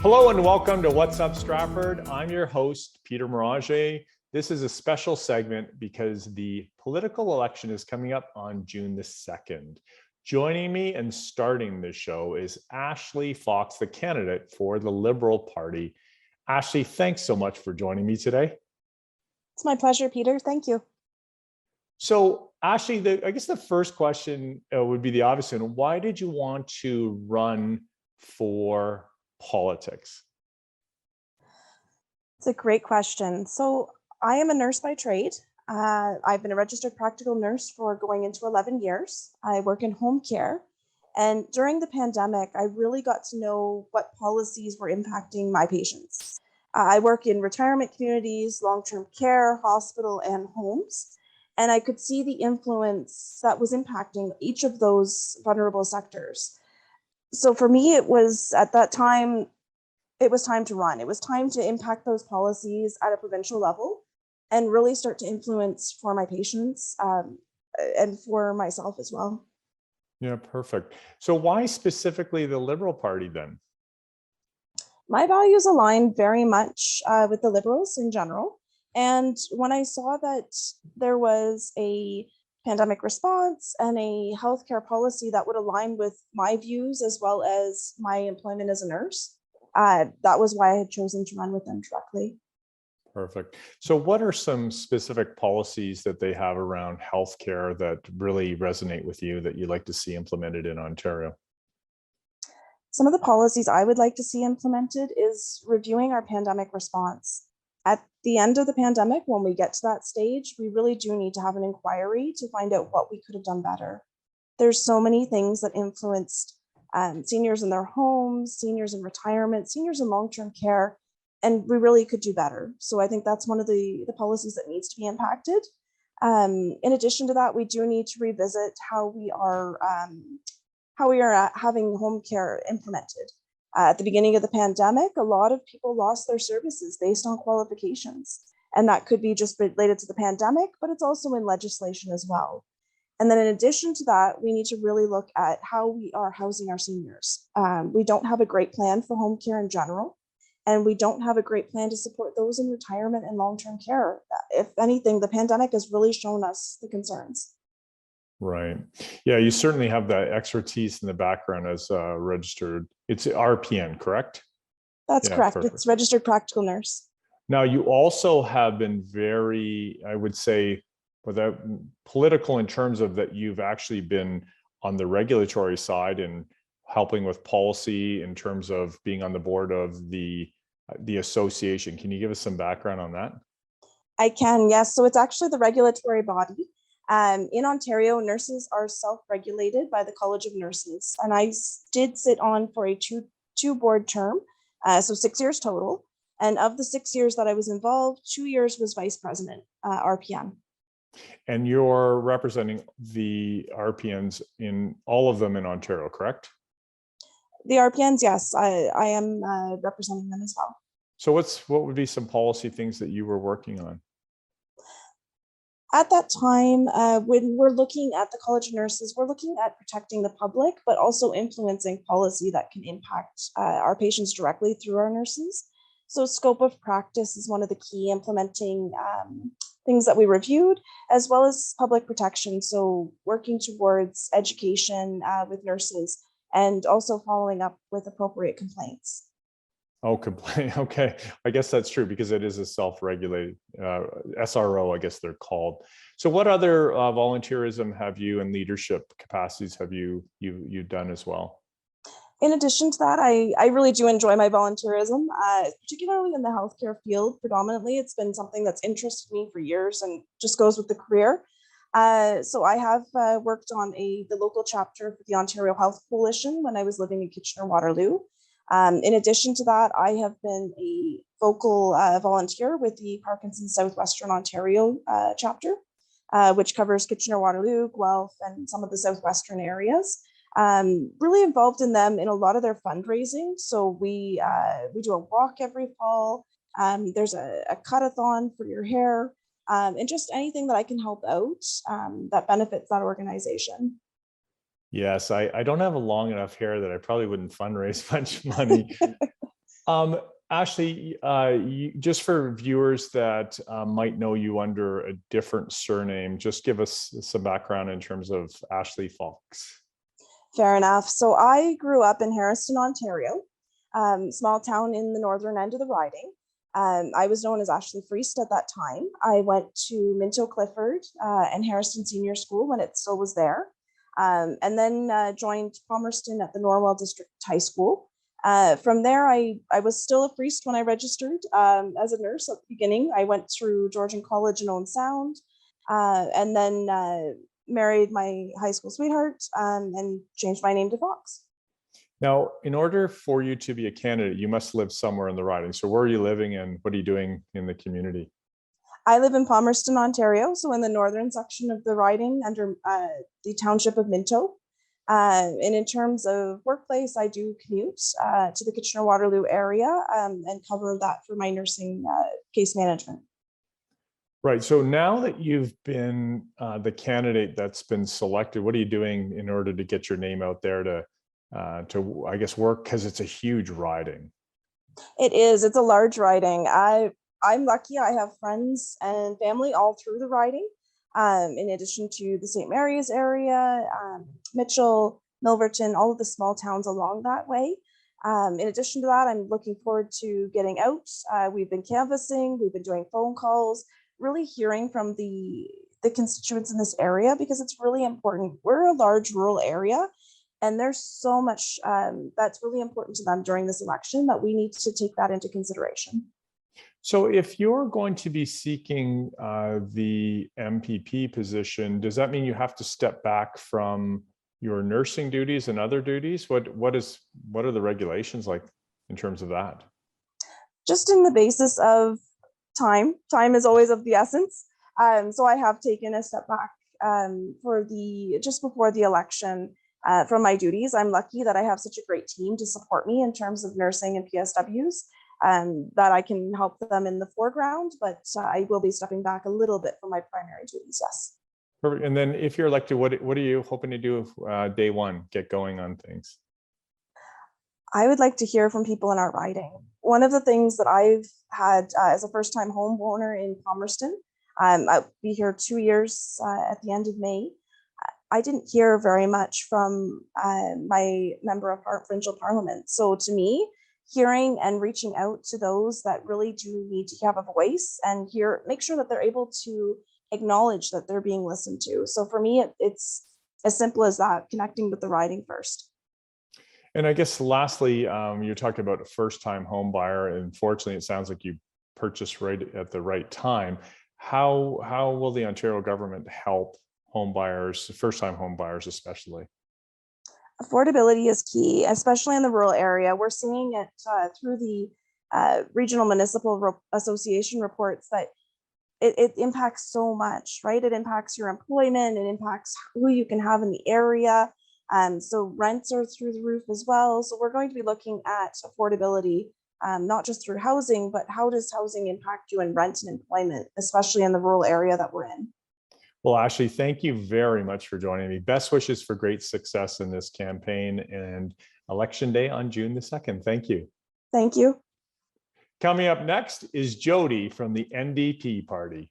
Hello and welcome to What's Up Stratford. I'm your host, Peter Maranger. This is a special segment because the political election is coming up on June the 2nd. Joining me and starting the show is Ashley Fox, the candidate for the Liberal Party. Ashley, thanks so much for joining me today. It's my pleasure, Peter. Thank you. So, Ashley, I guess the first question would be the obvious one. Why did you want to run for politics? It's a great question. So I am a nurse by trade. I've been a registered practical nurse for going into 11 years. I work in home care. And during the pandemic, I really got to know what policies were impacting my patients. I work in retirement communities, long-term care, hospital, and homes. And I could see the influence that was impacting each of those vulnerable sectors. So for me, it was at that time, it was time to run. It was time to impact those policies at a provincial level and really start to influence for my patients and for myself as well. Yeah, perfect. So why specifically the Liberal Party then? My values align very much with the Liberals in general. And when I saw that there was a pandemic response and a healthcare policy that would align with my views as well as my employment as a nurse, that was why I had chosen to run with them directly. Perfect. So what are some specific policies that they have around healthcare that really resonate with you that you'd like to see implemented in Ontario? Some of the policies I would like to see implemented is reviewing our pandemic response. At the end of the pandemic, when we get to that stage, we really do need to have an inquiry to find out what we could have done better. There's so many things that influenced seniors in their homes, seniors in retirement, seniors in long-term care, and we really could do better. So I think that's one of the policies that needs to be impacted. In addition to that, we do need to revisit how we are having home care implemented. At the beginning of the pandemic, a lot of people lost their services based on qualifications. And that could be just related to the pandemic, but it's also in legislation as well. And then in addition to that, we need to really look at how we are housing our seniors. We don't have a great plan for home care in general, and we don't have a great plan to support those in retirement and long-term care. If anything, the pandemic has really shown us the concerns. Right. Yeah, you certainly have that expertise in the background as registered. It's RPN, correct? That's correct. Perfect. It's registered practical nurse. Now, you also have been very, I would say, without political in terms of that you've actually been on the regulatory side and helping with policy in terms of being on the board of the association. Can you give us some background on that? I can, yes. So it's actually the regulatory body. In Ontario, nurses are self-regulated by the College of Nurses, and I did sit on for a two board term, so 6 years total. And of the 6 years that I was involved, 2 years was vice president, RPN. And you're representing the RPNs in all of them in Ontario, correct? The RPNs, yes, I am representing them as well. So what would be some policy things that you were working on? At that time, when we're looking at the College of Nurses, we're looking at protecting the public, but also influencing policy that can impact our patients directly through our nurses. So scope of practice is one of the key implementing things that we reviewed, as well as public protection. So working towards education with nurses and also following up with appropriate complaints. Oh, complaint. Okay. I guess that's true because it is a self-regulated SRO, I guess they're called. So what other volunteerism have you and leadership capacities have you done as well? In addition to that, I really do enjoy my volunteerism, particularly in the healthcare field. Predominantly, it's been something that's interested me for years and just goes with the career. So I have worked on the local chapter for the Ontario Health Coalition when I was living in Kitchener-Waterloo. In addition to that, I have been a vocal volunteer with the Parkinson's Southwestern Ontario chapter, which covers Kitchener-Waterloo, Guelph, and some of the Southwestern areas. Really involved in them in a lot of their fundraising. So we do a walk every fall. There's a cut-a-thon for your hair, and just anything that I can help out that benefits that organization. Yes, I don't have a long enough hair that I probably wouldn't fundraise much money. Um, Ashley, just for viewers that might know you under a different surname, just give us some background in terms of Ashley Fox. Fair enough. So I grew up in Harriston, Ontario, small town in the northern end of the riding. I was known as Ashley Freest at that time. I went to Minto Clifford and Harriston Senior School when it still was there, and then joined Palmerston at the Norwell District High School. From there, I was still a Freest when I registered as a nurse at the beginning. I went through Georgian College in Owen Sound, and then married my high school sweetheart and changed my name to Fox. Now, in order for you to be a candidate, you must live somewhere in the riding. So where are you living and what are you doing in the community? I live in Palmerston, Ontario, so in the northern section of the riding under the township of Minto. And in terms of workplace, I do commute to the Kitchener-Waterloo area and cover that for my nursing case management. Right. So now that you've been the candidate that's been selected, what are you doing in order to get your name out there to I guess, work? Because it's a huge riding. It is. It's a large riding. I'm lucky. I have friends and family all through the riding. In addition to the St. Mary's area, Mitchell, Milverton, all of the small towns along that way. In addition to that, I'm looking forward to getting out. We've been canvassing. We've been doing phone calls, really hearing from the constituents in this area because it's really important. We're a large rural area. And there's so much that's really important to them during this election that we need to take that into consideration. So if you're going to be seeking the MPP position, does that mean you have to step back from your nursing duties and other duties? What are the regulations like in terms of that? Just in the basis of time is always of the essence. So I have taken a step back just before the election. From my duties. I'm lucky that I have such a great team to support me in terms of nursing and PSWs, that I can help them in the foreground, but I will be stepping back a little bit from my primary duties, yes. Perfect. And then if you're elected, what are you hoping to do day one, get going on things? I would like to hear from people in our riding. One of the things that I've had as a first-time homeowner in Palmerston, I'll be here 2 years at the end of May. I didn't hear very much from my member of provincial parliament. So to me, hearing and reaching out to those that really do need to have a voice and make sure that they're able to acknowledge that they're being listened to. So for me, it's as simple as that, connecting with the riding first. And I guess lastly, you're talking about a first-time home buyer. And fortunately, it sounds like you purchased right at the right time. How will the Ontario government help home buyers, first-time home buyers especially? Affordability is key, especially in the rural area. We're seeing it through the Regional Municipal Association reports that it impacts so much, right? It impacts your employment, it impacts who you can have in the area. So rents are through the roof as well. So we're going to be looking at affordability, not just through housing, but how does housing impact you in rent and employment, especially in the rural area that we're in. Well, Ashley, thank you very much for joining me. Best wishes for great success in this campaign and election day on June the 2nd. Thank you. Thank you. Coming up next is Jody from the NDP party.